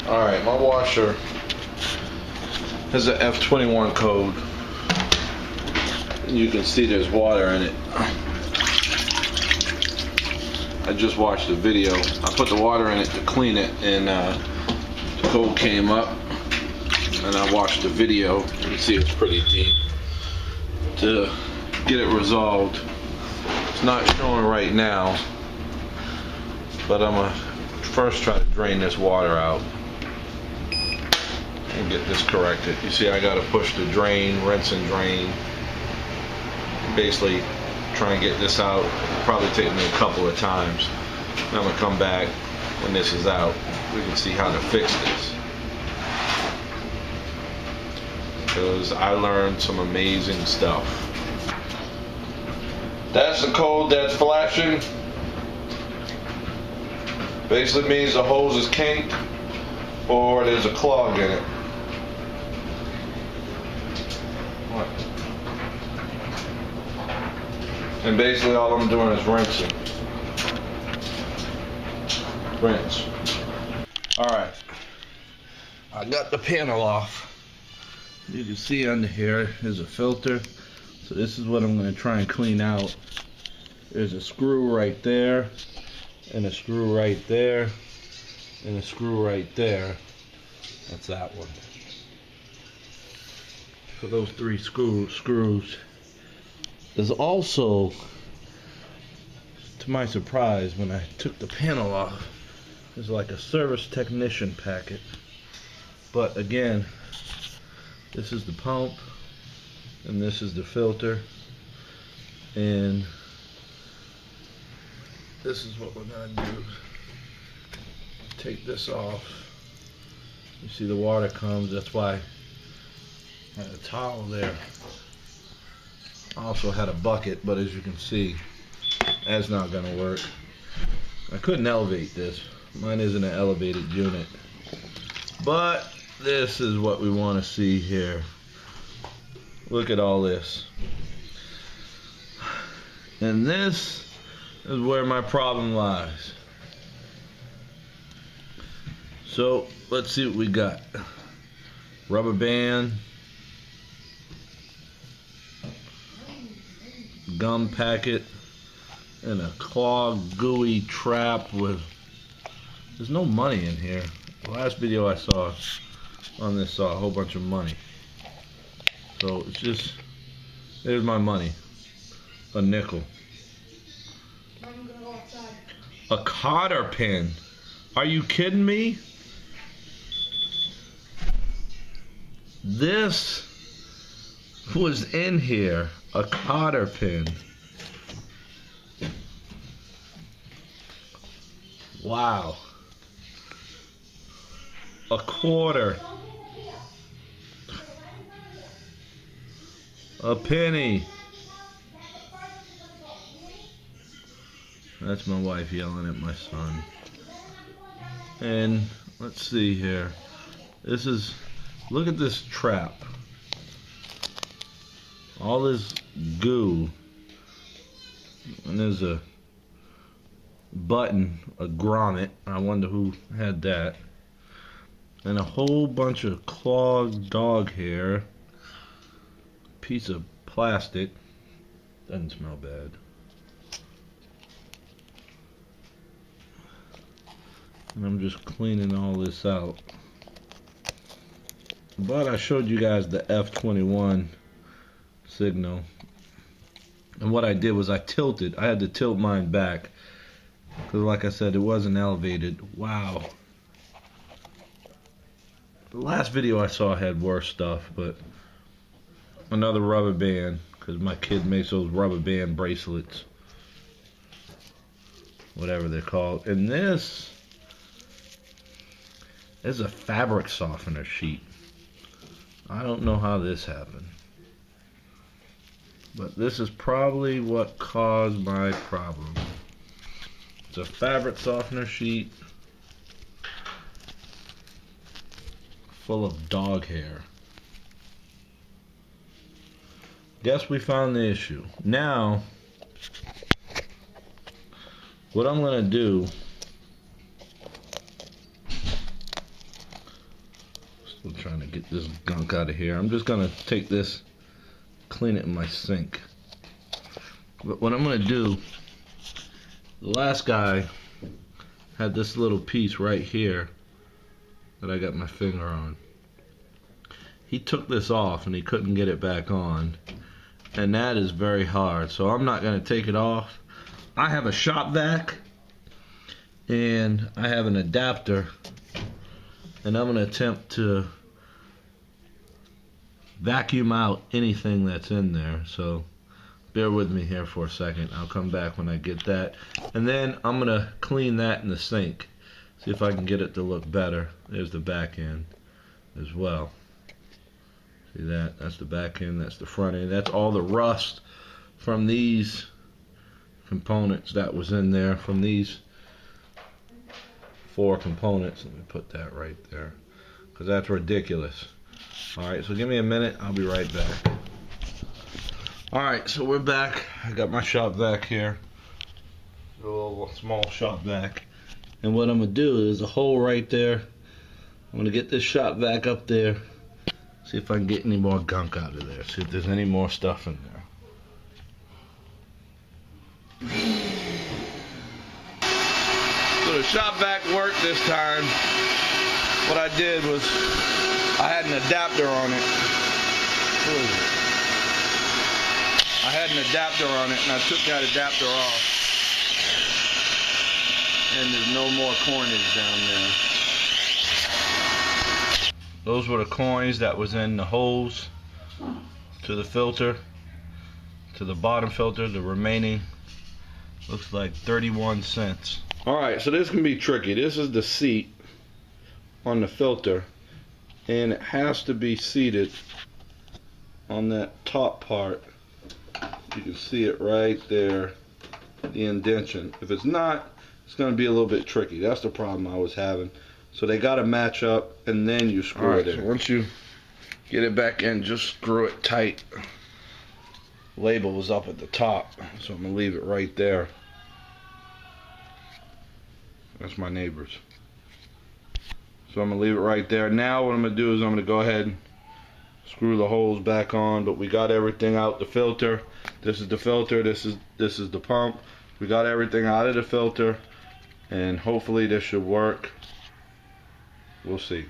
Alright, my washer has an F21 code. You can see there's water in it. I just watched the video. I put the water in it to clean it, and the code came up, and I watched the video. You can see it's pretty deep. To get it resolved, it's not showing right now, but I'm gonna first try to drain this water out and get this corrected. You see, I gotta push the drain, rinse and drain. Basically try and get this out. It'll probably take me a couple of times. And I'm gonna come back when this is out. We can see how to fix this, because I learned some amazing stuff. That's the code that's flashing. Basically means the hose is kinked or there's a clog in it. What? And basically all I'm doing is rinsing. Rinse. Alright. I got the panel off. You can see under here is a filter. So this is what I'm going to try and clean out. There's a screw right there, and a screw right there, and a screw right there. That's that one. For those three screws. There's also, to my surprise, when I took the panel off, there's like a service technician packet. But again, this is the pump, and this is the filter, and this is what we're gonna do. Take this off. You see the water comes, that's why I had a towel there. I also had a bucket, but as you can see, that's not gonna work. I couldn't elevate this. Mine isn't an elevated unit. But this is what we want to see here. Look at all this. And this is where my problem lies. So let's see what we got. Rubber band, gum packet, and a clogged gooey trap with, there's no money in here. The last video I saw on this saw a whole bunch of money. So it's just, there's my money. A nickel. A cotter pin. Are you kidding me? This was in here. A cotter pin. Wow. A quarter. A penny. That's my wife yelling at my son. And let's see here. This is, look at this trap. All this goo. And there's a button, a grommet. I wonder who had that. And a whole bunch of clogged dog hair. Piece of plastic. Doesn't smell bad. And I'm just cleaning all this out. But I showed you guys the F21 signal. And what I did was I tilted. I had to tilt mine back. Because like I said, it wasn't elevated. Wow. The last video I saw had worse stuff, but another rubber band, because my kid makes those rubber band bracelets, whatever they're called. And this is a fabric softener sheet. I don't know how this happened, but this is probably what caused my problem. It's a fabric softener sheet full of dog hair. Guess we found the issue. Now, what I'm gonna do get this gunk out of here. I'm just gonna take this, clean it in my sink. But what I'm gonna do, the last guy had this little piece right here that I got my finger on. He took this off and he couldn't get it back on, and that is very hard, so I'm not gonna take it off. I have a shop vac and I have an adapter, and I'm gonna attempt to vacuum out anything that's in there, so bear with me here for a second. I'll come back when I get that, and then I'm gonna clean that in the sink, see if I can get it to look better. There's the back end as well. See that? That's the back end, that's the front end. That's all the rust from these components that was in there, from these 4 components. Let me put that right there, because that's ridiculous. Alright, so give me a minute, I'll be right back. Alright, so we're back. I got my shop vac here, a little small shop vac, and what I'm going to do is a hole right there. I'm going to get this shop vac up there, see if I can get any more gunk out of there, see if there's any more stuff in there. So the shop vac worked this time. What I did was I had an adapter on it. I had an adapter on it, and I took that adapter off, and there's no more coinage down there. Those were the coins that was in the holes to the filter, to the bottom filter. The remaining looks like 31 cents. Alright, so this can be tricky. This is the seat on the filter, and it has to be seated on that top part. You can see it right there, the indentation. If it's not, it's going to be a little bit tricky. That's the problem I was having. So they got to match up, and then you screw it in. So once you get it back in, just screw it tight. Label is up at the top, so I'm going to leave it right there. That's my neighbors. So I'm going to leave it right there. Now what I'm going to do is I'm going to go ahead and screw the holes back on, but we got everything out the filter. This is the filter, this is the pump. We got everything out of the filter, and hopefully this should work. We'll see.